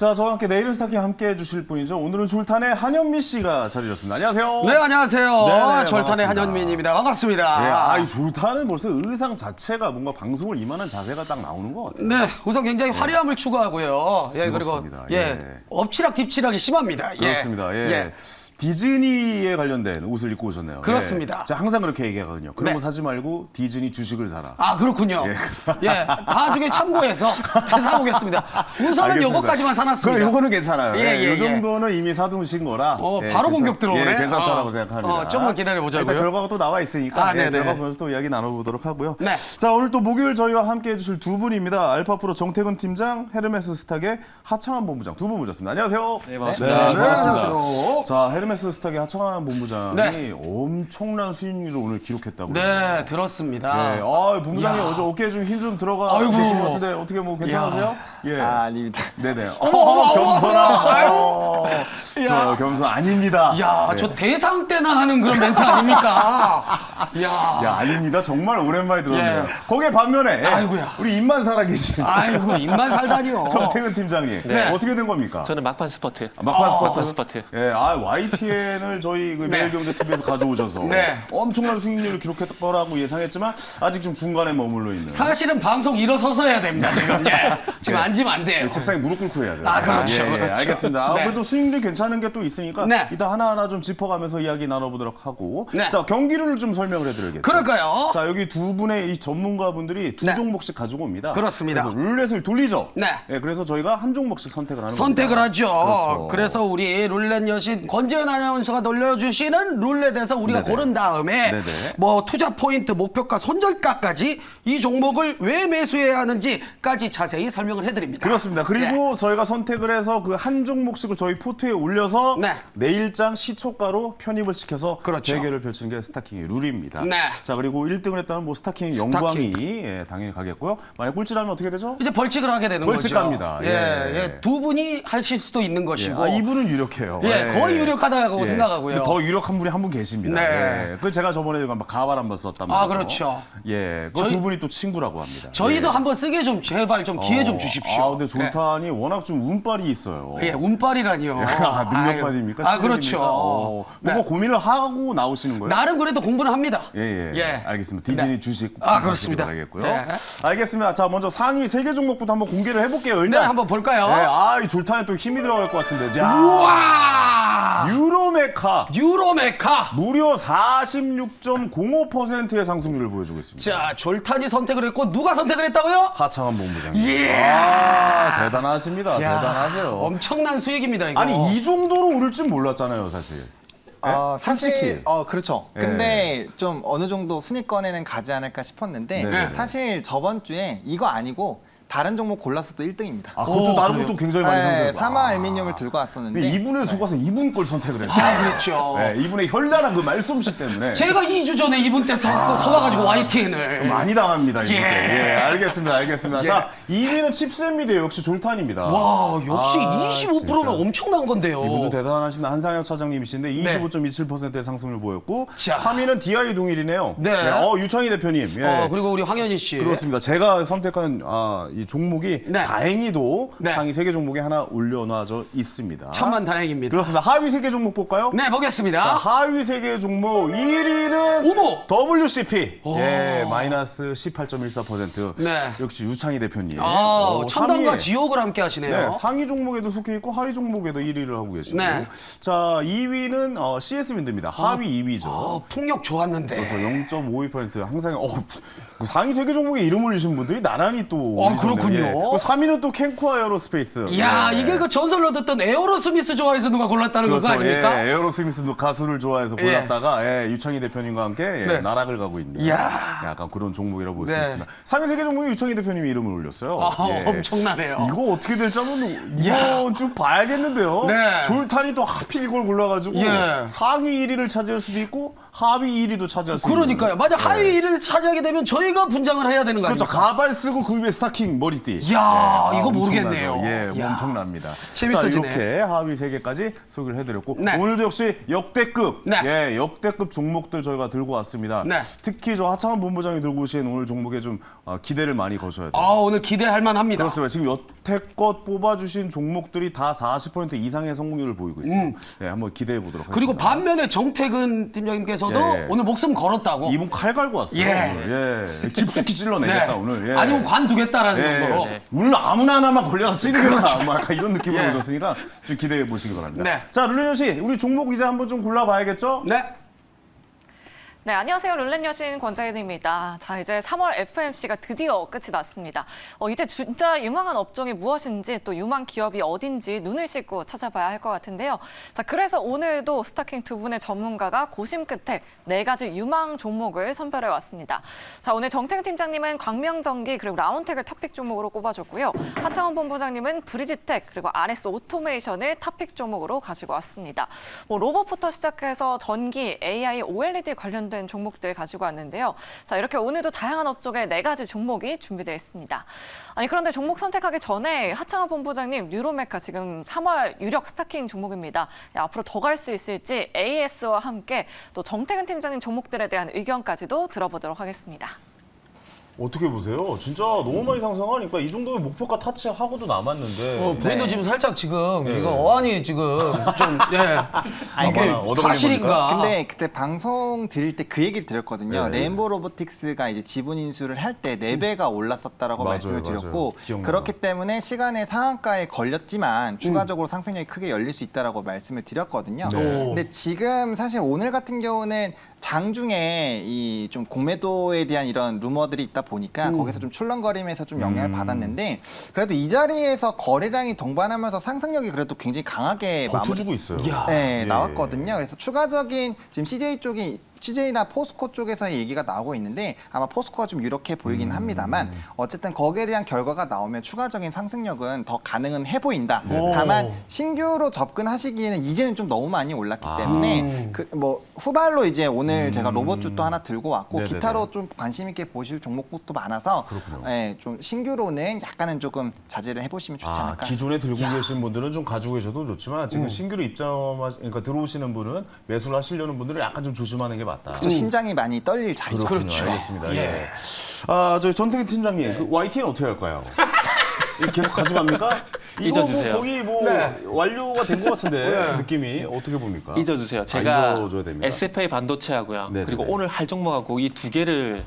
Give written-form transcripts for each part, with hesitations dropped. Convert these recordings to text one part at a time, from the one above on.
자, 저와 함께 내일은 스타킹 함께 해주실 분이죠. 오늘은 졸탄의 한현미 씨가 자리졌습니다. 안녕하세요. 네, 안녕하세요. 네네, 졸탄의 반갑습니다. 한현민입니다. 반갑습니다. 이 졸탄은 벌써 의상 자체가 뭔가 방송을 임하는 자세가 딱 나오는 것 같아요. 네, 우선 굉장히 화려함을 추구하고요. 예, 그리고 즐겁습니다. 엎치락 뒤치락이 심합니다. 그렇습니다. 예. 디즈니에 관련된 옷을 입고 오셨네요. 그렇습니다. 예. 제가 항상 그렇게 얘기하거든요. 그런 네. 거 사지 말고 디즈니 주식을 사라. 아, 그렇군요. 예, 나중에 참고해서 사보겠습니다. 우선은 알겠습니다. 요거까지만 사놨습니다. 그럼 요거는 괜찮아요. 예, 이 정도는 이미 사두신 거라. 바로 공격 들어오네. 괜찮다라고 생각합니다. 좀만 기다려보자고요. 일단 결과가 또 나와 있으니까 네네. 결과 보면서 또 이야기 나눠보도록 하고요. 네. 자, 오늘 또 목요일 저희와 함께 해주실 두 분입니다. 알파프로 정태근 팀장, 헤르메스 스탁의 하창환 본부장 두 분 모셨습니다. 안녕하세요. 네, 반갑습니다. 네, 안녕하세요. 자, 헤르메스 스탁의 하창환 본부장이 네. 엄청난 수익률을 오늘 기록했다고요. 네, 들었습니다. 네. 본부장님 어제 어깨에 좀 힘 좀 들어가 아이고. 계신 것 같은데 어떻게 뭐 괜찮으세요? 예. 아닙니다. 네네. 어머, 겸손아. 아유. 저 겸손 아닙니다. 야, 네. 저 대상 때나 하는 그런 멘트 아닙니까? 야, 아닙니다. 정말 오랜만에 들었네요. 예. 거기에 반면에 아이고야. 우리 입만 살아 계신 아이고, 입만 살다니요. 정태근 팀장님. 네. 어떻게 된 겁니까? 저는 막판 스퍼트. 막판 스퍼트. 막판 스퍼트. 예, YTN을 저희 그 네. 매일경제TV에서 가져오셔서 네. 엄청난 수익률을 기록했을 거라고 예상했지만 아직 좀 중간에 머물러 있는. 사실은 방송 일어서서 해야 됩니다, 지금. 예. 지금 네. 앉으면 안 돼요. 책상에 무릎 꿇고 해야 돼요. 아, 그렇죠, 예, 그렇죠. 알겠습니다. 네. 그래도 수익률 괜찮은 게 또 있으니까 네. 이따 하나하나 좀 짚어가면서 이야기 나눠보도록 하고. 네. 자, 경기를 좀 설명을 해드려야겠어요. 그럴까요? 자, 여기 두 분의 이 전문가분들이 두 네. 종목씩 가지고 옵니다. 그렇습니다. 그래서 룰렛을 돌리죠. 네. 예, 그래서 저희가 한 종목씩 선택을 하는 선택을 겁니다. 하죠. 그렇죠. 그래서 우리 룰렛 여신 권재현 아나운서가 돌려주시는 룰렛에서 우리가 네네. 고른 다음에 네네. 뭐 투자 포인트, 목표가, 손절가까지 이 종목을 왜 매수해야 하는지까지 자세히 설명을 해드립니다. 그렇습니다. 그리고 저희가 선택을 해서 그 한 종목씩을 저희 포트에 올려서 네. 내일장 시초가로 편입을 시켜서 그렇죠. 대결을 펼치는 게 스타킹의 룰입니다. 네. 자, 그리고 1등을 했다면 뭐 스타킹의 스타킹. 영광이 당연히 가겠고요. 만약 꼴찌라면 어떻게 되죠? 이제 벌칙을 하게 되는 벌칙 거죠. 갑니다. 예, 예. 예. 두 분이 하실 수도 있는 것이고. 이분은 유력해요. 거의 유력하다고 예. 생각하고요. 근데 더 유력한 분이 한 분 계십니다. 네. 예. 그 제가 저번에 가발 한번 썼단 말이죠. 아, 그렇죠. 예, 그 저희- 두 분이 또 친구라고 합니다. 저희도 예. 한번 쓰게 좀 제발 좀 기회 좀 주십시오. 근데 졸탄이 워낙 좀 운빨이 있어요. 예, 운빨이라니요. 능력빨입니까? 아, 그렇죠. 뭔가 네. 고민을 하고 나오시는 거예요? 나름 그래도 공부는 합니다. 예. 알겠습니다. 디즈니 네. 주식 그렇습니다. 바라겠고요. 네. 알겠습니다. 자, 먼저 상위 3개 종목부터 한번 공개를 해볼게요. 일단. 네, 한번 볼까요? 이 졸탄에 또 힘이 들어갈 것 같은데. 자, 우와! 유로메카. 유로메카. 무려 46.05%의 상승률을 보여주고 있습니다. 자, 졸탄이 선택을 했고 누가 선택을 했다고요? 하창환 본부장님. 예. 대단하십니다. 야, 대단하세요. 엄청난 수익입니다, 이거. 아니, 이 정도로 오를 줄 몰랐잖아요, 사실. 사실 솔직히. 그렇죠. 예. 근데 좀 어느 정도 순위권에는 가지 않을까 싶었는데 네네네. 사실 저번 주에 이거 아니고 다른 종목 골랐어도 1등입니다. 그것도 다른 그래요? 것도 굉장히 많이 상승했고. 사마 알미늄을 들고 왔었는데 이분에 속아서 이분 걸 선택을 했어요. 그렇죠. 네, 이분의 현란한 그 말솜씨 때문에 제가 2주 전에 이분 때 속아가지고 YTN을. 많이 당합니다. 이분께. 예. 알겠습니다. 예. 자, 2위는 칩스입니다. 역시 졸탄입니다. 와, 역시 아, 25%는 진짜. 엄청난 건데요. 이분도 대단하십니다. 한상혁 차장님이신데 네. 25.27%의 상승률 보였고 자. 3위는 DI 동일이네요. 네. 유창희 대표님. 예. 그리고 우리 황현희 씨. 그렇습니다. 제가 선택한 이 종목이 네. 다행히도 네. 상위 3개 종목에 하나 올려놔져 있습니다. 천만 다행입니다. 그렇습니다. 하위 3개 종목 볼까요? 네, 보겠습니다. 자, 하위 3개 종목 1위는 어머! WCP. 오. 마이너스 18.14%. 네. 역시 유창희 대표님. 천당과 3위에 지옥을 함께 하시네요. 네, 상위 종목에도 속해 있고 하위 종목에도 1위를 하고 계시고. 네. 자, 2위는 CS 윈드입니다. 하위 2위죠. 풍력 좋았는데. 그래서 0.52% 항상 그 상위 3개 종목에 이름 올리신 분들이 나란히 또 그렇군요. 3위는 또 캔코아 에어로스페이스. 이야, 예. 이게 그 전설로 듣던 에어로스미스 좋아해서 누가 골랐다는 그렇죠. 거 아닙니까? 예, 에어로스미스 가수를 좋아해서 예. 골랐다가 유창희 대표님과 함께 네. 나락을 가고 있는 이야. 약간 그런 종목이라고 볼 수 네. 있습니다. 상위 3개 종목에 유창희 대표님이 이름을 올렸어요. 예. 엄청나네요. 이거 어떻게 될지 한번 이거 좀 봐야겠는데요. 네. 졸탄이 또 하필 이걸 골라가지고 예. 상위 1위를 차지할 수도 있고 하위 1위도 차지할 수도 그러니까요. 있는. 맞아, 예. 하위 1위를 차지하게 되면 저희가 분장을 해야 되는 거 그렇죠. 아닙니까? 가발 쓰고 그 위에 스타킹 머리띠. 이야, 이거 엄청나죠. 모르겠네요. 예, 이야. 엄청납니다. 재밌어지네. 자, 이렇게 하위 3개까지 소개를 해드렸고 네. 오늘도 역시 역대급, 네. 역대급 종목들 저희가 들고 왔습니다. 네. 특히 저 하창환 본부장이 들고 오신 오늘 종목에 좀 기대를 많이 거셔야 돼요. 오늘 기대할 만합니다. 그렇습니다. 지금 여태껏 뽑아주신 종목들이 다 40% 이상의 성공률을 보이고 있어요. 네, 한번 기대해 보도록 하겠습니다. 그리고 반면에 정태근 팀장님께서도 예, 예. 오늘 목숨 걸었다고. 이분 칼 갈고 왔어요. 예. 오늘. 예. 깊숙이 찔러내겠다 오늘. 예. 아니면 관두겠다라는 정도로. 오늘 아무나 하나만 걸려라 찌르겠다. 그렇죠. 뭐 약간 이런 느낌으로 예. 오셨으니까 좀 기대해 보시기 바랍니다. 네. 자, 룰레 씨, 우리 종목 이제 한번 좀 골라봐야겠죠? 네. 네, 안녕하세요. 룰렛 여신 권자연입니다. 자, 이제 3월 FMC가 드디어 끝이 났습니다. 이제 진짜 유망한 업종이 무엇인지 또 유망 기업이 어딘지 눈을 씻고 찾아봐야 할 것 같은데요. 자, 그래서 오늘도 스타킹 두 분의 전문가가 고심 끝에 4가지 유망 종목을 선별해 왔습니다. 자, 오늘 정태근 팀장님은 광명전기 그리고 라운텍을 탑픽 종목으로 꼽아줬고요. 하창원 본부장님은 브리지텍 그리고 RS 오토메이션을 탑픽 종목으로 가지고 왔습니다. 로봇부터 시작해서 전기, AI, OLED 관련된 종목들 가지고 왔는데요. 자, 이렇게 오늘도 다양한 업종의 4가지 종목이 준비되어 있습니다. 아니, 그런데 종목 선택하기 전에 하창원 본부장님, 뉴로메카 지금 3월 유력 스타킹 종목입니다. 앞으로 더 갈 수 있을지 AS와 함께 또 정태근 팀장님 종목들에 대한 의견까지도 들어보도록 하겠습니다. 어떻게 보세요? 진짜 너무 많이 상승하니까 이 정도면 목표가 타치하고도 남았는데. 본인도 지금 살짝 지금 네. 이거 어안이 지금 좀 아니, 이게 얻어걸린 사실인가? 근데 그때 방송 드릴 때 그 얘기를 드렸거든요. 네. 레인보우 로보틱스가 이제 지분 인수를 할 때 4배가 올랐었다라고 맞아요, 말씀을 드렸고 맞아요. 기억나요. 그렇기 때문에 시간의 상한가에 걸렸지만 추가적으로 상승력이 크게 열릴 수 있다라고 말씀을 드렸거든요. 네. 근데 지금 사실 오늘 같은 경우는 장중에 이 좀 공매도에 대한 이런 루머들이 있다 보니까 거기서 좀 출렁거림에서 좀 영향을 받았는데 그래도 이 자리에서 거래량이 동반하면서 상승력이 그래도 굉장히 강하게 버텨주고 있어요. 야. 네, 예. 나왔거든요. 그래서 추가적인 지금 CJ나 포스코 쪽에서 얘기가 나오고 있는데 아마 포스코가 좀 유력해 보이긴 합니다만 어쨌든 거기에 대한 결과가 나오면 추가적인 상승력은 더 가능은 해 보인다. 네. 다만 신규로 접근하시기에는 이제는 좀 너무 많이 올랐기 때문에 그 뭐 후발로 이제 오늘 제가 로봇주 또 하나 들고 왔고 네네네. 기타로 좀 관심 있게 보실 종목도 많아서 그렇군요. 예, 좀 신규로는 약간은 조금 자제를 해보시면 좋지 않을까. 기존에 들고 계신 분들은 좀 가지고 계셔도 좋지만 지금 신규로 그러니까 들어오시는 분은 매수를 하시려는 분들은 약간 좀 조심하는 게 맞다. 저 심장이 많이 떨릴 자리죠. 그렇군요. 알겠습니다. 예. 예. 저희 전태기 팀장님, 그 YTN 어떻게 할까요? 이거 계속 가져갑니까? 이거 잊어주세요. 뭐 거의 뭐 완료가 된 것 같은데 느낌이 어떻게 봅니까? 잊어주세요. 제가 잊어줘야 됩니다. SFA 반도체하고요. 네네네. 그리고 오늘 할 종목하고 이 2개를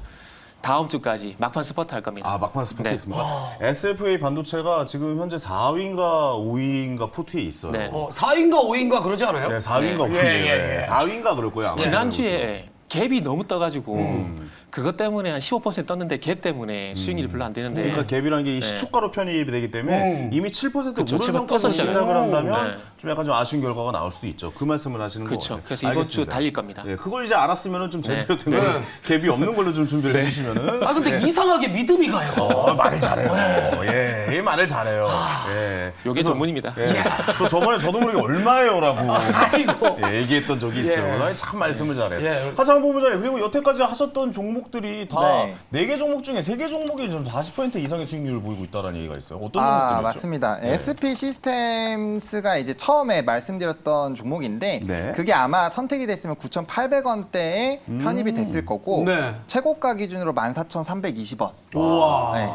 다음 주까지 막판 스퍼트 할 겁니다. 막판 스포트 네. 있습니다. SFA 반도체가 지금 현재 4위인가 5위인가 포트에 있어요. 네. 4위인가 5위인가 그러지 않아요? 네, 4위인가 5위. 예. 4위인가 그럴 거예요. 아마. 지난주에 갭이 너무 떠가지고 그것 때문에 한 15% 떴는데 갭 때문에 수익률이 별로 안 되는데 그러니까 갭이라는 게 이 네. 시초가로 편입이 되기 때문에 이미 7% 그쵸, 오른 7% 상태에서 떴었잖아요. 시작을 한다면 네. 좀 약간 좀 아쉬운 결과가 나올 수도 있죠. 그 말씀을 하시는 거죠. 그렇죠. 그래서 이번 주 달릴 겁니다. 예, 그걸 이제 알았으면 좀 제대로 네. 된 거는 갭이 없는 걸로 좀 준비를 해주시면은. 아 근데 이상하게 믿음이 가요. 말을 잘해요. 예, 말을 잘해요. 예. 요게 그래서, 전문입니다. 예. 저 저번에 저도 모르게 얼마예요라고 예, 얘기했던 적이 있어요. 아니, 참 말씀을 잘해요. 예. 하창원 본부장님, 그리고 여태까지 하셨던 종목들이 다 네. 4개 종목 중에 3개 종목이 좀 40% 이상의 수익률을 보이고 있다는 얘기가 있어요. 어떤 아, 종목들이죠? 맞습니다. 네. SP 시스템스가 이제 처음에 말씀드렸던 종목인데 네. 그게 아마 선택이 됐으면 9,800원대에 편입이 됐을 거고 네. 최고가 기준으로 14,320원. 우와. 네,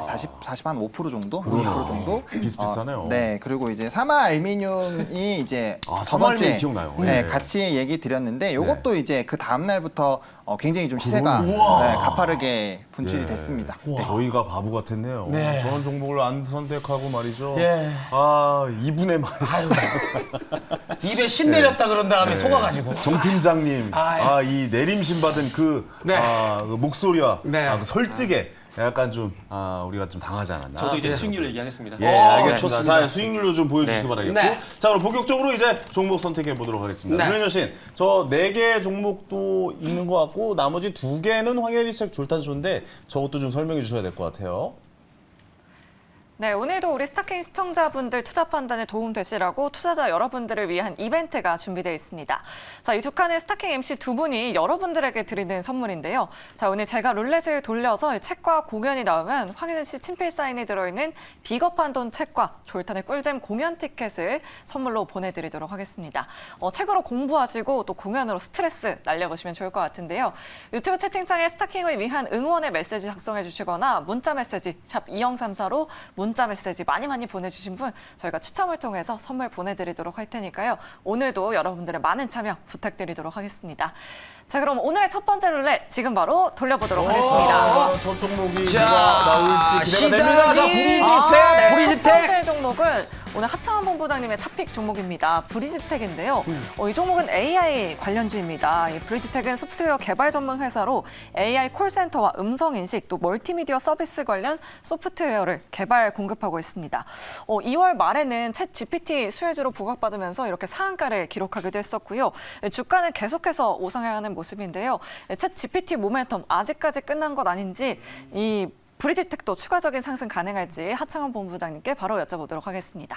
40 한 5% 정도? 5% 정도? 비슷비슷하네요. 네, 그리고 이제 사마 알미늄이 이제 아, 저번 주에 사마 알미늄 기억나요. 네, 네. 같이 얘기 드렸는데 이것도 이제 그 다음 날부터 굉장히 좀 시세가 가파르게 분출이 예. 됐습니다. 저희가 바보 같았네요. 네. 저런 종목을 안 선택하고 말이죠. 예. 아, 이분의 말이 입에 신 내렸다 그런 다음에 속아가지고. 정 팀장님, 이 내림신 받은 그, 네. 그 목소리와 네. 그 설득에 약간 좀 우리가 좀 당하지 않았나. 저도 이제 수익률 얘기하겠습니다. 예, 알겠습니다. 좋습니다. 자, 수익률로 좀 보여주시기 네. 바라겠고. 네. 자, 그럼 본격적으로 이제 종목 선택해 보도록 하겠습니다. 네. 윤현 여신, 저 4개 종목도 있는 것 같고, 나머지 2개는 황혜리책 졸탄쇼인데, 저것도 좀 설명해 주셔야 될 것 같아요. 네, 오늘도 우리 스타킹 시청자분들 투자 판단에 도움 되시라고 투자자 여러분들을 위한 이벤트가 준비되어 있습니다. 자, 이 두 칸의 스타킹 MC 두 분이 여러분들에게 드리는 선물인데요. 자, 오늘 제가 룰렛을 돌려서 책과 공연이 나오면 황혜진 씨 친필 사인이 들어있는 비겁한 돈 책과 졸탄의 꿀잼 공연 티켓을 선물로 보내드리도록 하겠습니다. 책으로 공부하시고 또 공연으로 스트레스 날려보시면 좋을 것 같은데요. 유튜브 채팅창에 스타킹을 위한 응원의 메시지 작성해 주시거나 문자 메시지 샵 2034로 문자 메시지 많이 보내주신 분 저희가 추첨을 통해서 선물 보내드리도록 할 테니까요. 오늘도 여러분들의 많은 참여 부탁드리도록 하겠습니다. 자, 그럼 오늘의 첫 번째 룰렛 지금 바로 돌려보도록 하겠습니다. 저 종목이 자, 누가 나올지 기대가 됩니다. 자, 시작이- 브리지텍. 첫 번째 종목은 오늘 하창원 본부장님의 탑픽 종목입니다. 브리지텍인데요. 이 종목은 AI 관련주입니다. 이 브리지텍은 소프트웨어 개발 전문 회사로 AI 콜센터와 음성인식 또 멀티미디어 서비스 관련 소프트웨어를 개발 공급하고 있습니다. 2월 말에는 챗 GPT 수혜주로 부각받으면서 이렇게 상한가를 기록하기도 했었고요. 주가는 계속해서 우상향하는 모습인데요. 챗 GPT 모멘텀 아직까지 끝난 것 아닌지 이 브리지텍도 추가적인 상승 가능할지 하창원 본부장님께 바로 여쭤보도록 하겠습니다.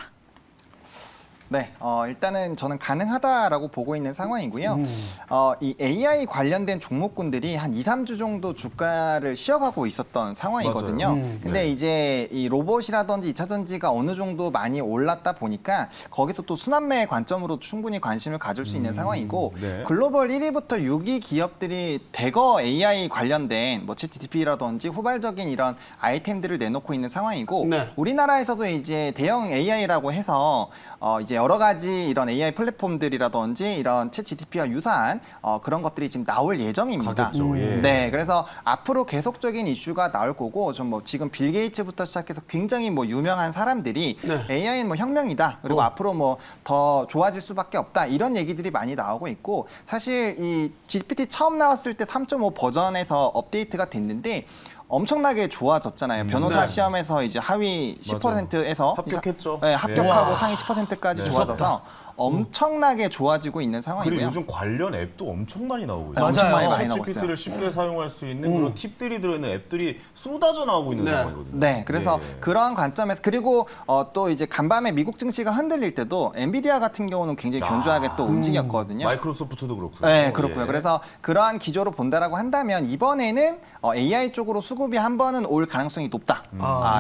네, 일단은 저는 가능하다라고 보고 있는 상황이고요. 이 AI 관련된 종목군들이 한 2, 3주 정도 주가를 쉬어가고 있었던 상황이거든요. 맞아요. 근데 네. 이제 이 로봇이라든지 2차 전지가 어느 정도 많이 올랐다 보니까 거기서 또 순환매의 관점으로 충분히 관심을 가질 수 있는 상황이고 네. 글로벌 1위부터 6위 기업들이 대거 AI 관련된 뭐 챗GPT라든지 후발적인 이런 아이템들을 내놓고 있는 상황이고 네. 우리나라에서도 이제 대형 AI라고 해서 이제 여러 가지 이런 AI 플랫폼들이라든지 이런 챗GPT와 유사한 그런 것들이 지금 나올 예정입니다. 가겠죠. 예. 네, 그래서 앞으로 계속적인 이슈가 나올 거고 좀 뭐 지금 빌 게이츠부터 시작해서 굉장히 뭐 유명한 사람들이 네. AI는 뭐 혁명이다. 그리고 앞으로 뭐 더 좋아질 수밖에 없다. 이런 얘기들이 많이 나오고 있고 사실 이 GPT 처음 나왔을 때 3.5 버전에서 업데이트가 됐는데 엄청나게 좋아졌잖아요. 변호사 네. 시험에서 이제 하위 10%에서 합격했죠. 네, 합격하고 와. 상위 10%까지 네. 좋아져서 엄청나게 좋아지고 있는 그리고 상황이고요. 요즘 관련 앱도 엄청 많이 나오고 네, 엄청 맞아요. 많이 나오고 GPT를 있어요. 쉽게 사용할 수 있는 그런 팁들이 들어있는 앱들이 쏟아져 나오고 있는 네. 상황이거든요. 네, 그래서 예. 그러한 관점에서 그리고 또 이제 간밤에 미국 증시가 흔들릴 때도 엔비디아 같은 경우는 굉장히 견조하게 또 움직였거든요. 마이크로소프트도 그렇고요. 네, 그렇고요. 예. 그래서 그러한 기조로 본다라고 한다면 이번에는 AI 쪽으로 수급이 한 번은 올 가능성이 높다.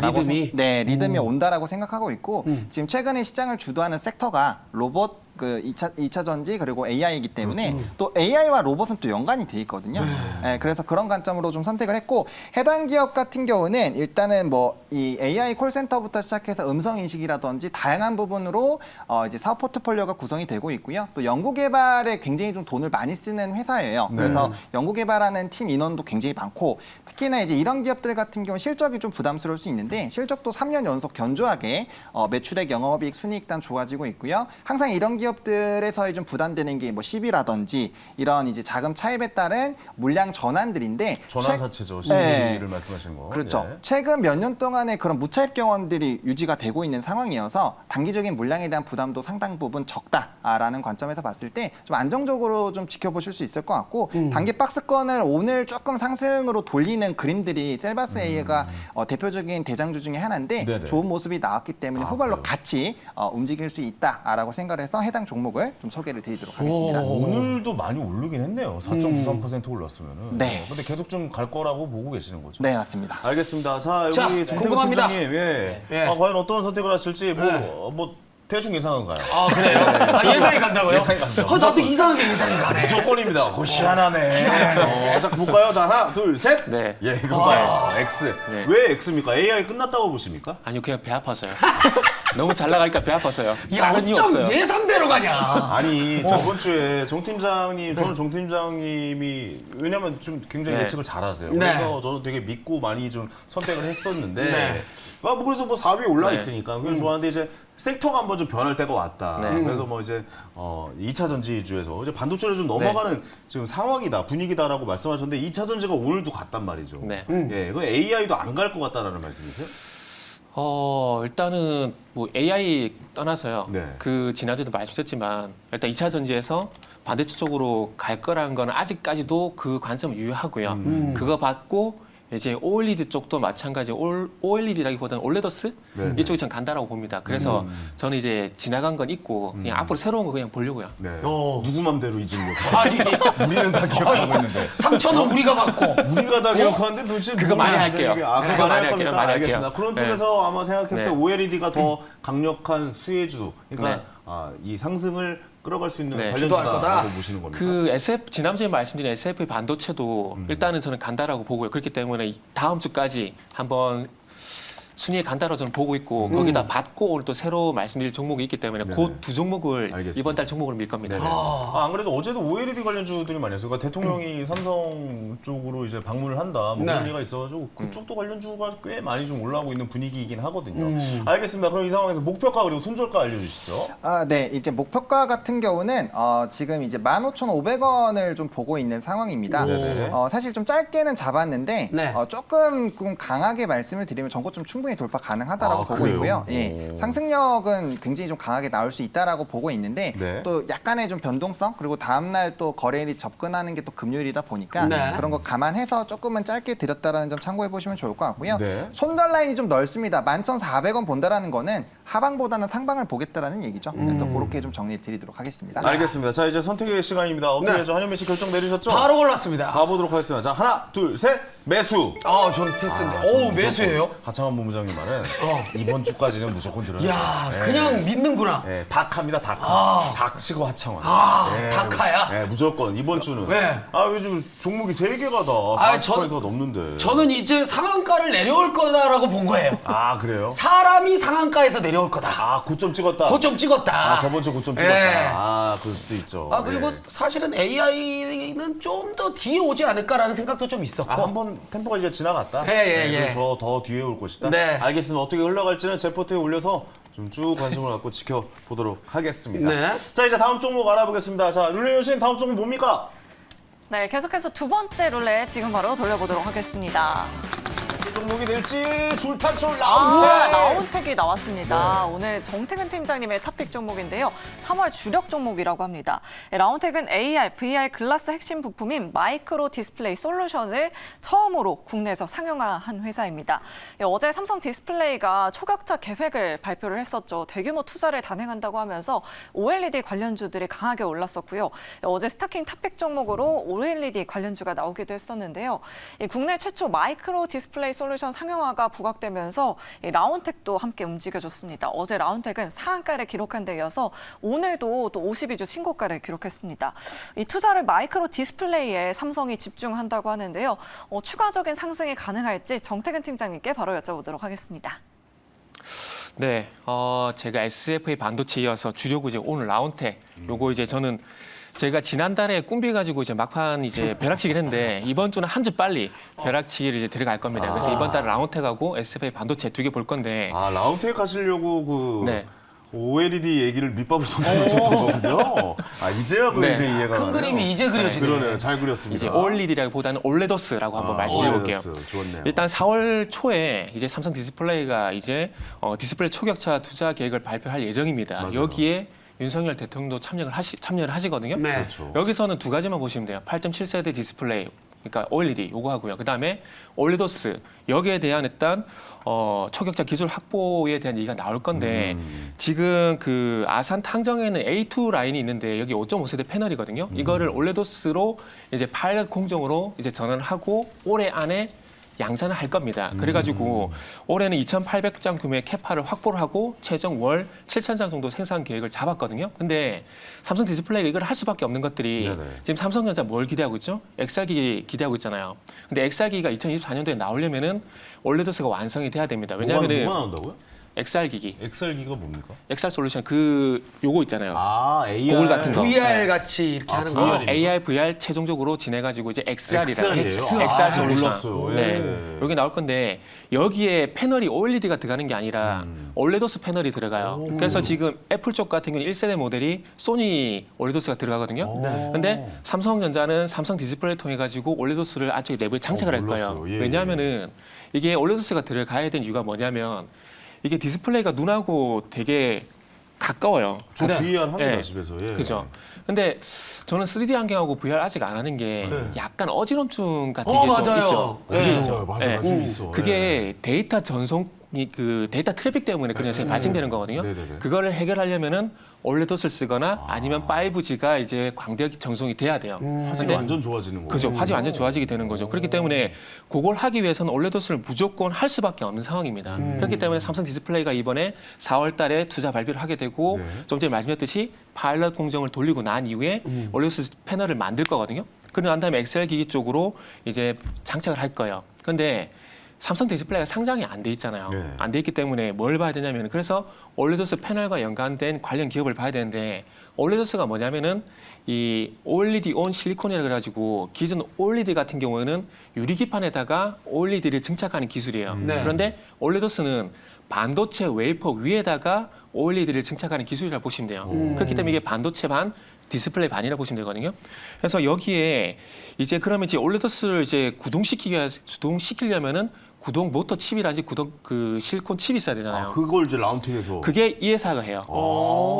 라고 리듬이? 네, 리듬이 온다라고 생각하고 있고 지금 최근에 시장을 주도하는 섹터가 로봇 그 2차 전지 그리고 AI이기 때문에 또 AI와 로봇은 또 연관이 돼 있거든요. 네, 그래서 그런 관점으로 좀 선택을 했고 해당 기업 같은 경우는 일단은 뭐 이 AI 콜센터부터 시작해서 음성 인식이라든지 다양한 부분으로 이제 사업 포트폴리오가 구성이 되고 있고요. 또 연구 개발에 굉장히 좀 돈을 많이 쓰는 회사예요. 네. 그래서 연구 개발하는 팀 인원도 굉장히 많고 특히나 이제 이런 기업들 같은 경우 실적이 좀 부담스러울 수 있는데 실적도 3년 연속 견조하게 매출액, 영업이익, 순이익 단 좋아지고 있고요. 항상 이런 기업들에서의 좀 부담되는 게 뭐 시비라든지 이런 이제 자금 차입에 따른 물량 전환들인데 전환사채죠. 네. 시비를 말씀하시는 거. 그렇죠. 예. 최근 몇 년 동안의 그런 무차입 경원들이 유지가 되고 있는 상황이어서 단기적인 물량에 대한 부담도 상당 부분 적다라는 관점에서 봤을 때 좀 안정적으로 좀 지켜보실 수 있을 것 같고 단기 박스권을 오늘 조금 상승으로 돌리는 그림들이 셀바스 A가 대표적인 대장주 중에 하나인데 네네. 좋은 모습이 나왔기 때문에 후발로 그래요? 같이 움직일 수 있다라고 생각을 해서 해당 종목을 좀 소개를 드리도록 하겠습니다. 오늘도 많이 오르긴 했네요. 4.93% 올랐으면은. 네. 근데 계속 좀 갈 거라고 보고 계시는 거죠. 네, 맞습니다. 알겠습니다. 자, 여기 자, 정태근 궁금합니다. 팀장님, 예. 예. 과연 어떤 선택을 하실지 네. 뭐 대충 예상한가요? 아, 그래요? 아, 예상이 간다고요? 예상이 간다. 나도 이상하게 예상이 가네. 무조건입니다. 그거 희한하네. 자, 볼까요? 자, 하나, 둘, 셋. 네. 예, 이거 봐요. X. 네. 왜 X입니까? AI 끝났다고 보십니까? 아니요, 그냥 배 아파서요. 너무 잘 나가니까 배 아파서요. 야, 다른 이유 어쩜 없어요. 예상대로 가냐? 아니, 저번 주에 정 팀장님, 저는 정 팀장님이 왜냐면 좀 굉장히 네. 예측을 잘하세요. 네. 그래서 저는 되게 믿고 많이 좀 선택을 했었는데, 네. 뭐 그래도 뭐 4위에 올라 네. 있으니까 그냥 좋아하는데 이제 섹터가 한번 좀 변할 때가 왔다. 네. 그래서 뭐 이제 2차 전지주에서 이제 반도체로 좀 넘어가는 지금 상황이다, 분위기다라고 말씀하셨는데 2차 전지가 오늘도 갔단 말이죠. 네. 예, 그 AI도 안 갈 것 같다라는 말씀이세요? 일단은 뭐 AI 떠나서요. 네. 그 지난주에도 말씀드렸지만 일단 2차 전지에서 반도체 쪽으로 갈 거라는 거는 아직까지도 그 관점은 유효하고요. 그거 받고 이제 OLED 쪽도 마찬가지 OLED라기보다는 올레더스 네. 이쪽이 전 간다라고 봅니다. 그래서 저는 이제 지나간 건 있고 그냥 앞으로 새로운 거 그냥 보려고요. 네. 어. 누구 맘대로 잊은 거죠? 아니, 우리는 다 기억하고 있는데. 상처는 우리가 받고. 우리가 다 기억하는데 도대체 그거 많이 누구한테 할게요. 이게- 아, 그거 그거 많이 할 많이 할게요. 겁니까? 많이 알겠습니다. 할게요. 그런 네. 쪽에서 아마 생각했을 때 네. OLED가 더 강력한 수혜주, 그러니까 네. 이 상승을 끌어갈 수 있는 네. 주도할 거다. 관련주다라고 보시는 겁니까? 그 SF 지난주에 말씀드린 SF 반도체도 일단은 저는 간다라고 보고요. 그렇기 때문에 다음 주까지 한번 순위에 간다로 저는 보고 있고 거기다 받고 오늘 또 새로 말씀드릴 종목이 있기 때문에 네네. 그 두 종목을 알겠습니다. 이번 달 종목으로 밀 겁니다. 안 그래도 어제도 OLED 관련주들이 많이 했어요. 그러니까 대통령이 삼성 쪽으로 이제 방문을 한다. 뭐 네. 그런 얘기가 있어가지고 그쪽도 관련주가 꽤 많이 좀 올라오고 있는 분위기이긴 하거든요. 알겠습니다. 그럼 이 상황에서 목표가 그리고 손절가 알려주시죠. 네, 이제 목표가 같은 경우는 지금 이제 15,500원을 좀 보고 있는 상황입니다. 네네. 사실 좀 짧게는 잡았는데 네. 조금 강하게 말씀을 드리면 전고점 충분히 돌파 가능하다라고 보고 그래요? 있고요. 오. 예, 상승력은 굉장히 좀 강하게 나올 수 있다라고 보고 있는데 네. 또 약간의 좀 변동성 그리고 다음 날 또 거래일이 접근하는 게 또 금요일이다 보니까 네. 그런 거 감안해서 조금은 짧게 드렸다라는 점 참고해 보시면 좋을 것 같고요. 네. 손절 라인이 좀 넓습니다. 11,400원 본다라는 거는 하방보다는 상방을 보겠다라는 얘기죠. 그래서 그렇게 좀 정리 드리도록 하겠습니다. 알겠습니다. 자 이제 선택의 시간입니다. 어떻게 네. 하죠? 한현민 씨 결정 내리셨죠? 바로 골랐습니다. 가보도록 하겠습니다. 자 하나, 둘, 셋, 매수. 저는 패스인데. 저는 매수예요? 무조건 하창원 본부장님 말은 이번 주까지는 무조건 들어요. 야, 네. 그냥 믿는구나. 네, 닭합니다, 닭. 닭치고 하창원. 닭하야? 네, 무조건 이번 주는. 네. 요즘 종목이 3개가 다 40%가 넘는데. 저는 이제 상한가를 내려올 거다라고 본 거예요. 그래요? 사람이 상한가에서 내려올 거다. 고점 찍었다. 고점 찍었다. 저번 주 고점 찍었다. 예. 그럴 수도 있죠. 그리고 예. 사실은 AI는 좀 더 뒤에 오지 않을까라는 생각도 좀 있었고. 한번 템포가 이제 지나갔다. 예. 저 더 뒤에 올 것이다. 네. 알겠습니다. 어떻게 흘러갈지는 제 포트에 올려서 좀 쭉 관심을 갖고 지켜보도록 하겠습니다. 네. 자 이제 다음 종목 알아보겠습니다. 자 룰레 씨 다음 종목 뭡니까? 네, 계속해서 두 번째 룰렛 지금 바로 돌려보도록 하겠습니다. 어떤 종목이 될지 줄탄줄 라운드. 라운텍이 나왔습니다. 오늘 정태근 팀장님의 탑픽 종목인데요. 3월 주력 종목이라고 합니다. 라운텍은 AR, VR 글라스 핵심 부품인 마이크로 디스플레이 솔루션을 처음으로 국내에서 상용화한 회사입니다. 어제 삼성 디스플레이가 초격차 계획을 발표를 했었죠. 대규모 투자를 단행한다고 하면서 OLED 관련주들이 강하게 올랐었고요. 어제 스타킹 탑픽 종목으로 OLED 관련주가 나오기도 했었는데요. 국내 최초 마이크로 디스플레이 솔루션 상용화가 부각되면서 라운텍도 함께 움직여줬습니다. 어제 라운텍은 상한가를 기록한 데 이어서 오늘도 또 52주 신고가를 기록했습니다. 이 투자를 마이크로 디스플레이에 삼성이 집중한다고 하는데요. 추가적인 상승이 가능할지 정태근 팀장님께 바로 여쭤보도록 하겠습니다. 네, 제가 SFA 반도체 이어서 주려고 이제 오늘 라운텍 요거 이제 저는 제가 지난달에 꿈비 가지고 이제 막판 이제 벼락치기를 했는데 이번 주는 한 주 빨리 벼락치기를 이제 들어갈 겁니다. 그래서 이번 달 라운텍하고 SFA 반도체 두 개 볼 건데. 라운텍 가시려고 네. OLED 얘기를 밑밥을 던져주셨던 거군요. 이제야 네. 이제 이해가 큰 가네요. 그림이 이제 그려지네. 그러네요. 잘 그렸습니다. 이제 OLED라기보다는 올레더스라고 한번 말씀드려볼게요. OLED 좋네요. 일단 4월 초에 이제 삼성 디스플레이가 이제 디스플레이 초격차 투자 계획을 발표할 예정입니다. 맞아요. 여기에 윤석열 대통령도 참여를 하시거든요. 네. 그렇죠. 여기서는 두 가지만 보시면 돼요. 8.7세대 디스플레이, 그러니까 OLED 요거 하고요. 그다음에 올레더스 여기에 대한 일단 초격차 기술 확보에 대한 얘기가 나올 건데 지금 그 아산 탕정에는 A2 라인이 있는데 여기 5.5세대 패널이거든요. 이거를 올레더스로 이제 파일럿 공정으로 이제 전환을 하고 올해 안에 양산을 할 겁니다. 그래가지고 올해는 2,800장 규모의 캐파를 확보를 하고 최종 월 7,000장 정도 생산 계획을 잡았거든요. 근데 삼성 디스플레이가 이걸 할 수밖에 없는 것들이 네네. 지금 삼성전자 뭘 기대하고 있죠? XR기기 기대하고 있잖아요. 근데 XR기기가 2024년도에 나오려면은 올레더스가 완성이 돼야 됩니다. 왜냐하면은 뭐가 나온다고요? XR기기, XR기가 뭡니까? XR 솔루션 그 요거 있잖아요. AR. 거울 같은 거. VR 같이 이렇게 하는 거. VR. AR, VR 최종적으로 진해가지고 이제 XR이라 XR. XR 솔루션. 몰랐어요. 네, 예. 여기 나올 건데 여기에 패널이 OLED가 들어가는 게 아니라 올레더스 패널이 들어가요. 그래서 지금 애플 쪽 같은 경우는 1세대 모델이 소니 올레더스가 들어가거든요. 근데 삼성전자는 삼성 디스플레이 통해 가지고 올레더스를 안쪽에 내부에 장착을 할 거예요. 몰랐어요. 예, 왜냐하면은 이게 올레더스가 들어가야 되는 이유가 뭐냐면 이게 디스플레이가 눈하고 되게 가까워요. 저 VR 합니다 예. 집에서. 예. 그죠. 근데 저는 3D 안경하고 VR 아직 안 하는 게 약간 어지럼증 같은 게 좀 맞아요. 있죠. 그죠. 맞아, 예. 좀 있어. 그게 데이터 전송이 그 데이터 트래픽 때문에 그런 현상이 발생되는 거거든요. 네네네. 그거를 해결하려면은 올레더스를 쓰거나 아니면 5G가 이제 광대 전송이 돼야 돼요. 화질이 근데 완전 좋아지는 거고. 그죠. 화질이 완전 좋아지게 되는 거죠. 그렇기 때문에 그걸 하기 위해서는 올레더스를 무조건 할 수밖에 없는 상황입니다. 그렇기 때문에 삼성 디스플레이가 이번에 4월 달에 투자 발표를 하게 되고 네. 좀 전에 말씀드렸듯이 파일럿 공정을 돌리고 난 이후에 올레더스 패널을 만들 거거든요. 그러고 난 다음에 XR 기기 쪽으로 이제 장착을 할 거예요. 그런데 삼성 디스플레이가 상장이 안 돼 있잖아요. 네. 안 돼 있기 때문에 뭘 봐야 되냐면 그래서 올레도스 패널과 연관된 관련 기업을 봐야 되는데 올레도스가 뭐냐면은 이 OLED 온 실리콘이라 그래가지고 기존 OLED 같은 경우에는 유리기판에다가 OLED를 증착하는 기술이에요. 네. 그런데 올레도스는 반도체 웨이퍼 위에다가 OLED를 증착하는 기술이라고 보시면 돼요. 그렇기 때문에 이게 반도체 반 디스플레이 반이라고 보시면 되거든요. 그래서 여기에 이제 그러면 이제 올레도스를 이제 구동시키려면은 구동 모터 칩이라든지 구동 그 실리콘 칩이 있어야 되잖아요. 아, 그걸 이제 라운텍에서. 그게 이 회사가 해요.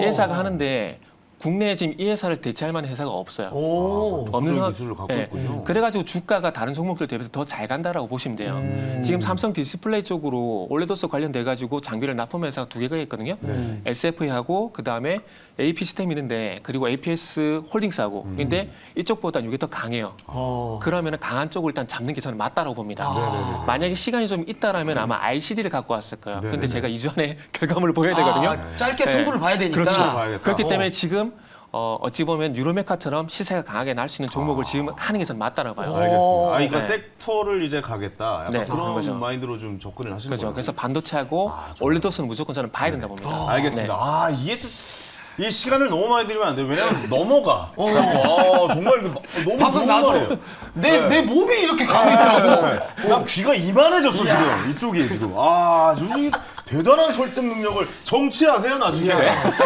이 회사가 하는데 국내에 지금 이 회사를 대체할 만한 회사가 없어요. 없는 그런 상황- 기술을 갖고 예. 있군요. 그래가지고 주가가 다른 종목들 대비해서 더 잘 간다라고 보시면 돼요. 지금 삼성 디스플레이 쪽으로 올레도스 관련돼가지고 장비를 납품 회사가 2개가 있거든요. 네. SFA하고 그 다음에 AP 시스템이 있는데 그리고 APS 홀딩스하고. 근데 이쪽보다는 이게 더 강해요. 그러면 강한 쪽을 일단 잡는 게 저는 맞다라고 봅니다. 네네네. 만약에 시간이 좀 있다라면 아마 ICD를 갖고 왔을 거예요. 네네네. 근데 제가 2주 안에 결과물을 보여야 되거든요. 아, 짧게 네. 승부를 봐야 되니까. 그렇죠. 봐야겠다. 그렇기 때문에 지금 어찌 보면 유로메카처럼 시세가 강하게 날 수 있는 종목을 지금 하는 게 저는 맞다라고 봐요. 알겠습니다. 아, 그러니까 네. 섹터를 이제 가겠다. 약간 네, 그런 거죠. 마인드로 좀 접근을 하시는 그렇죠. 거예요. 그래서 반도체하고 좋아요. 올레도스는 무조건 저는 봐야 된다 봅니다. 알겠습니다. 네. 아, 이게 이 시간을 너무 많이 들이면 안 돼요. 왜냐면 넘어가. 정말 이거 너무 방금 좋은 나도 말이에요. 내 몸이 이렇게 가고 있더라고. 나 귀가 이만해졌어 지금 이쪽이 지금. 아주 이 대단한 설득 능력을 정치하세요 나중에.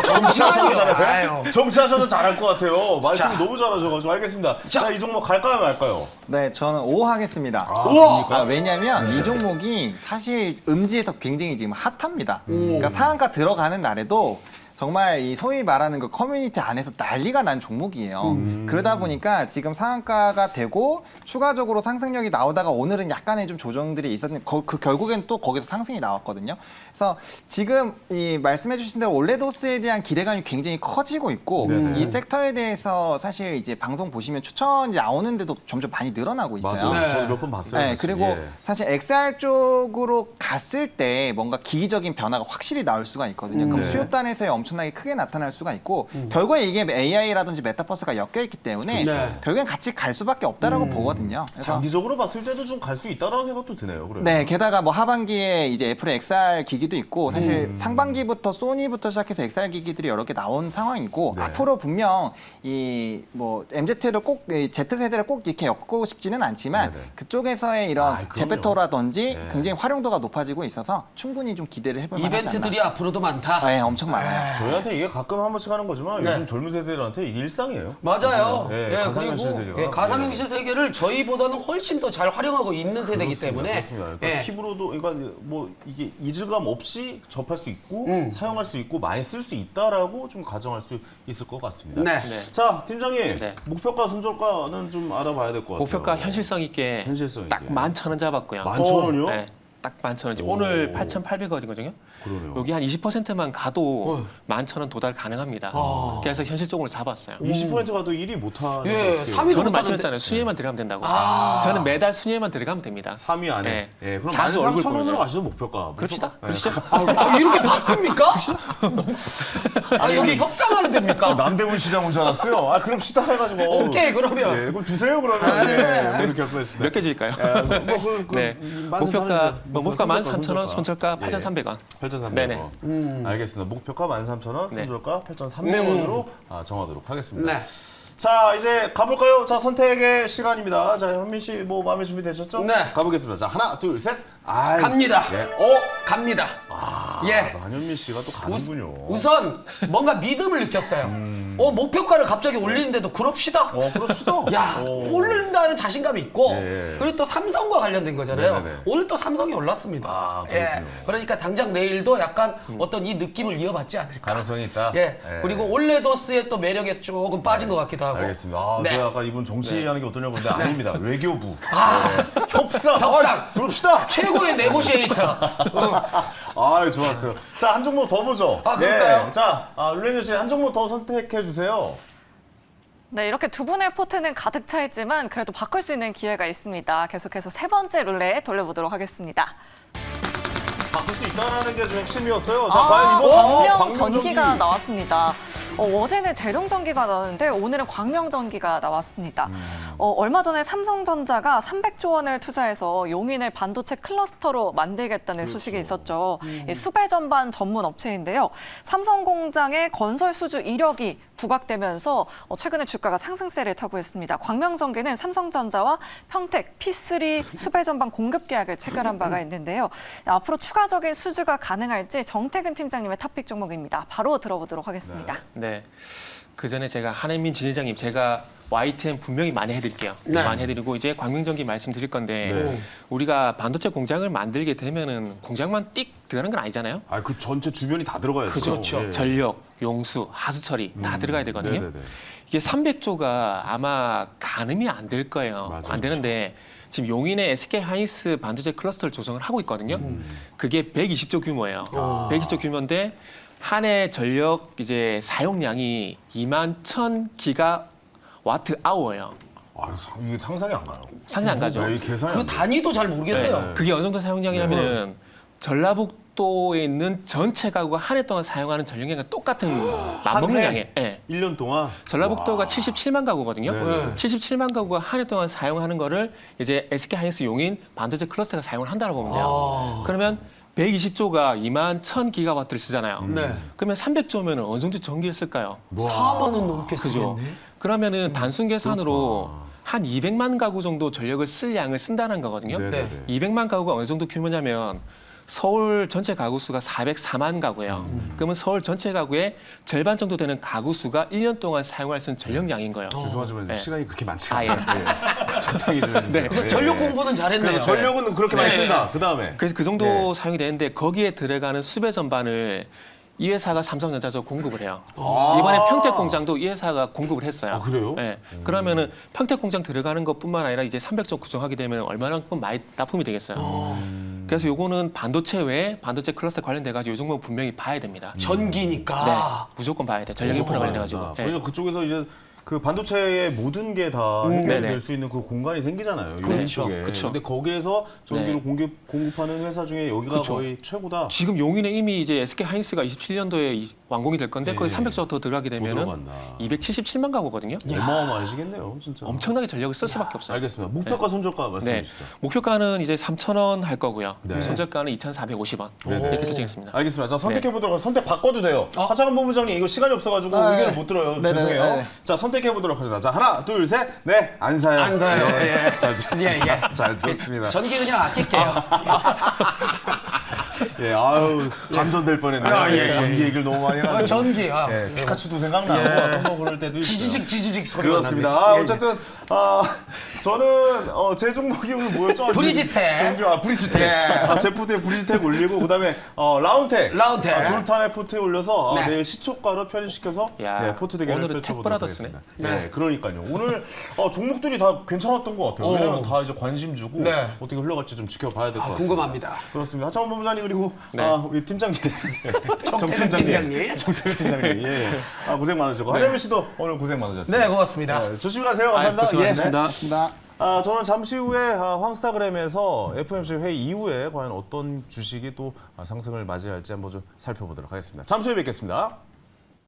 정치하셔도 정치하셔도 잘할 것 같아요. 말씀 자. 너무 잘하셔가지고 알겠습니다. 자, 이 종목 갈까요 말까요? 네, 저는 5 하겠습니다. 우와! 왜냐면 이 종목이 사실 음지에서 굉장히 지금 핫합니다. 그러니까 상한가 들어가는 날에도 정말 이 소위 말하는 그 커뮤니티 안에서 난리가 난 종목이에요. 그러다 보니까 지금 상한가가 되고 추가적으로 상승력이 나오다가 오늘은 약간의 좀 조정들이 있었는데 그 결국엔 또 거기서 상승이 나왔거든요. 그래서 지금 이 말씀해 주신 대로 올레도스에 대한 기대감이 굉장히 커지고 있고 네네. 이 섹터에 대해서 사실 이제 방송 보시면 추천이 나오는데도 점점 많이 늘어나고 있어요. 맞아요. 네. 저도 몇 번 봤어요. 네, 사실. 그리고 예. 사실 XR 쪽으로 갔을 때 뭔가 기기적인 변화가 확실히 나올 수가 있거든요. 그럼 네. 수요단에서 엄청나게 크게 나타날 수가 있고 결국에 이게 AI라든지 메타버스가 엮여 있기 때문에 네. 결국엔 같이 갈 수밖에 없다라고 보거든요. 그래서 장기적으로 봤을 때도 좀 갈 수 있다라는 생각도 드네요. 그래요. 네, 게다가 뭐 하반기에 이제 애플의 XR 기기도 있고 사실 상반기부터 소니부터 시작해서 XR 기기들이 여러 개 나온 상황이고 네. 앞으로 분명 이 뭐 MZ를 꼭 Z 세대를 꼭 이렇게 엮고 싶지는 않지만 네네. 그쪽에서의 이런 그럼요. 제페토라든지 네. 굉장히 활용도가 높아지고 있어서 충분히 좀 기대를 해볼 만하지 않나. 이벤트들이 앞으로도 많다. 네, 엄청 많아요. 저희한테 이게 가끔 한 번씩 하는 거지만 네. 요즘 젊은 세대들한테 이게 일상이에요. 맞아요. 네, 예, 가상현실 그리고 세계가. 예, 가상현실 세계를 저희보다는 훨씬 더 잘 활용하고 있는 세대이기 그렇습니다. 때문에 그렇습니다. 그러니까 예. 피부로도 그러니까 뭐 이게 이질감 없이 접할 수 있고 사용할 수 있고 많이 쓸 수 있다라고 좀 가정할 수 있을 것 같습니다. 네. 네. 자, 팀장님 네. 목표가 손절가는 좀 알아봐야 될 것 같아요. 목표가 현실성 있게 현실성 딱 있게. 11,000원 잡았고요. 11,000원이요? 네. 딱 11,000원. 오. 오늘 8,800원이거든요. 그러네요. 여기 한 20%만 가도 11,000원 도달 가능합니다. 그래서 현실적으로 잡았어요. 20%가 도 1위 못하는 예, 거 3위 저는 못하는데- 말씀드렸잖아요. 순위에만 들어가면 된다고. 아. 저는 매달 순위에만 들어가면 됩니다. 3위 안에. 네. 예, 그럼 자주 얼굴 13,000원으로 보여요. 가시죠 목표가. 그럽시다. 예. 그러시죠. 이렇게 바쁩니까? 아, 여기 협상하는 데입니까? 남대문 시장 온 줄 알았어요. 아, 그럽시다 해가지고. 오케이, 그러면. 예, 그럼 주세요 그러면. 예, 모두 결정했습니다. 몇 개 드릴까요? 네. 목표가 13,000원, 손절가 예. 8,300원. 8,300원. 네네. 알겠습니다. 목표가 13,000원, 네. 손절가 8,300원으로 정하도록 하겠습니다. 네. 자, 이제 가볼까요? 자, 선택의 시간입니다. 자, 현민 씨 뭐 마음에 준비되셨죠? 네. 가보겠습니다. 자, 하나, 둘, 셋. 아이, 갑니다. 예. 갑니다. 아, 예. 한현민 씨가 또 가는군요. 우선 뭔가 믿음을 느꼈어요. 목표가를 갑자기 올리는데도 그럽시다. 그럽시다. 야, 올린다는 자신감이 있고 예. 그리고 또 삼성과 관련된 거잖아요. 네네네. 오늘 또 삼성이 올랐습니다. 아, 그렇군요. 그러니까 당장 내일도 약간 어떤 이 느낌을 이어받지 않을까. 가능성이 있다. 예. 그리고 올레도스의 또 매력에 조금 빠진 것 같기도 하고. 알겠습니다. 아, 네. 제가 아까 이분 정치하는 게 어떠냐고 근데 아닙니다. 외교부. 네. 협상. 협상. 아, 그럽시다. 최고의 네고시에이터. 아, 좋았어요. 자, 한 종목 더 보죠. 아, 그럴까요? 예. 자, 룰레뉴 씨 한 종목 더 선택해 주세요. 네, 이렇게 두 분의 포트는 가득 차 있지만 그래도 바꿀 수 있는 기회가 있습니다. 계속해서 세 번째 룰렛 돌려보도록 하겠습니다. 바꿀 수 있다는 게 좀 핵심이었어요. 자, 과연 이번 광명 전기가 나왔습니다. 어제는 재룡전기가 나왔는데 오늘은 광명전기가 나왔습니다. 얼마 전에 삼성전자가 300조 원을 투자해서 용인을 반도체 클러스터로 만들겠다는 소식이 있었죠. 이 수배 전반 전문 업체인데요. 삼성 공장의 건설 수주 이력이 부각되면서 최근에 주가가 상승세를 타고 있습니다. 광명전기는 삼성전자와 평택 P3 수배 전반 공급 계약을 체결한 바가 있는데요. 앞으로 추가적인 수주가 가능할지 정태근 팀장님의 탑픽 종목입니다. 바로 들어보도록 하겠습니다. 네. 그 전에 제가 한혜민 지회장님 제가 YTN 분명히 많이 해드릴게요. 네. 많이 해드리고 이제 광명전기 말씀드릴 건데 네. 우리가 반도체 공장을 만들게 되면은 공장만 띡 들어가는 건 아니잖아요. 아, 그 전체 주변이 다 들어가야죠. 그렇죠. 예. 전력, 용수, 하수 처리 다 들어가야 되거든요. 네네네. 이게 300조가 아마 가늠이 안 될 거예요. 맞아요. 안 되는데 지금 용인에 SK 하이닉스 반도체 클러스터를 조성을 하고 있거든요. 그게 120조 규모예요. 120조 규모인데 한 해 전력 이제 사용량이 21,000기가와트 아워예요. 아유, 이게 상상이 안 가요. 상상 안 가죠. 네, 계산이 그 안 돼요. 단위도 잘 모르겠어요. 네. 그게 어느 정도 사용량이냐면은 전라북도에 있는 전체 가구가 한 해 동안 사용하는 전력량과 똑같은 맞먹는 해? 양이에요. 네. 1년 동안 전라북도가 와. 77만 가구거든요. 네. 77만 가구가 한 해 동안 사용하는 거를 이제 SK 하이닉스 용인 반도체 클러스터가 사용을 한다고 보면 돼요. 그러면 120조가 21,000기가와트를 쓰잖아요. 네. 그러면 300조면 어느 정도 전기를 쓸까요? 4만 원 넘게 그죠? 쓰겠네. 그러면은 단순 계산으로 그렇구나. 한 200만 가구 정도 전력을 쓸 양을 쓴다는 거거든요. 네네네. 200만 가구가 어느 정도 규모냐면 서울 전체 가구 수가 404만 가구예요. 그러면 서울 전체 가구의 절반 정도 되는 가구 수가 1년 동안 사용할 수 있는 전력량인 거예요. 죄송하지만 네. 시간이 그렇게 많지가 아, 예. 않아요. 적당히 좀 해주세요. 네. 그래서 전력 공부는 잘했네요. 그래서 전력은 그렇게 많이 쓴다. 그 다음에 그래서 그 정도 네. 사용이 되는데 거기에 들어가는 수배 전반을 이 회사가 삼성전자에서 공급을 해요. 아. 이번에 평택 공장도 이 회사가 공급을 했어요. 아, 그래요? 네. 그러면은 평택 공장 들어가는 것뿐만 아니라 이제 300조 구성하게 되면 얼마만큼 많이 납품이 되겠어요. 그래서 요거는 반도체 외에 반도체 클러스터 관련돼 가지고 요 종목 분명히 봐야 됩니다. 전기니까. 네, 무조건 봐야 돼. 전력 인프라 관련돼 가지고. 네. 그러니까 그쪽에서 이제 그 반도체의 모든 게 다 해결이 네네. 될 수 있는 그 공간이 생기잖아요. 그렇죠, 쪽에. 그쵸. 근데 거기에서 전기를 네. 공급하는 회사 중에 여기가 그쵸. 거의 최고다. 지금 용인에 이미 이제 SK 하이닉스가 27년도에 완공이 될 건데 네. 거기 300조 더 들어가게 되면은 들어간다. 277만 가구거든요. 어마어마하시겠네요, 진짜. 엄청나게 전력을 쓸 수밖에 없어요. 알겠습니다. 목표가 손절가 말씀해 네. 주시죠. 목표가는 이제 3,000원 할 거고요. 네. 손절가는 2,450원. 네네. 이렇게 설정했습니다. 알겠습니다. 자, 선택해 보도록 하겠습니다. 선택 바꿔도 돼요. 하창원 본부장님 이거 시간이 없어가지고 아, 의견을 네. 못 들어요. 네네네. 죄송해요. 네네. 자, 선택해 보도록 하겠습니다. 자, 하나, 둘, 셋. 네, 안 사요. 안 사요. 네. 예. 잘 들었습니다. 예, 예. 잘 들었습니다. 전기 그냥 아낄게요. 예, 아유, 감전될 뻔했네요. 아, 예, 예, 전기 얘기를 너무 많이 해가지고. 전기. 아. 예, 피카츄도 생각나고 가끔 뭐 그럴 때도 있어요. 지지직 소리가 그렇습니다. 나네. 아, 예, 예. 어쨌든 저는 제 종목이 오늘 뭐였죠? 브리지텍. 브리지텍. 예. 제프트에 브리지텍 올리고 그다음에 라운텍. 라운텍. 졸탄의 포트에 올려서 네. 내일 시초가로 편입시켜서 야, 네, 포트 대결을 오늘은 펼쳐보도록 택브라더스네. 하겠습니다. 네. 네, 그러니까요. 오늘 종목들이 다 괜찮았던 것 같아요. 왜냐면 다 이제 관심 주고 네. 어떻게 흘러갈지 좀 지켜봐야 될 것 같습니다. 궁금합니다. 그렇습니다. 하창원 본부장님 그리고 네. 우리 팀장님, 정 정태근 팀장님. 정태근 팀장님, 예, 예. 고생 많으셨고 하재민 씨도 오늘 고생 많으셨습니다. 네, 고맙습니다. 네, 조심히 가세요. 감사합니다. 고생하셨습니다. 맞습니다. 저는 잠시 후에 황스타그램에서 FOMC 회의 이후에 과연 어떤 주식이 또 상승을 맞이할지 한번 좀 살펴보도록 하겠습니다. 잠시 후에 뵙겠습니다.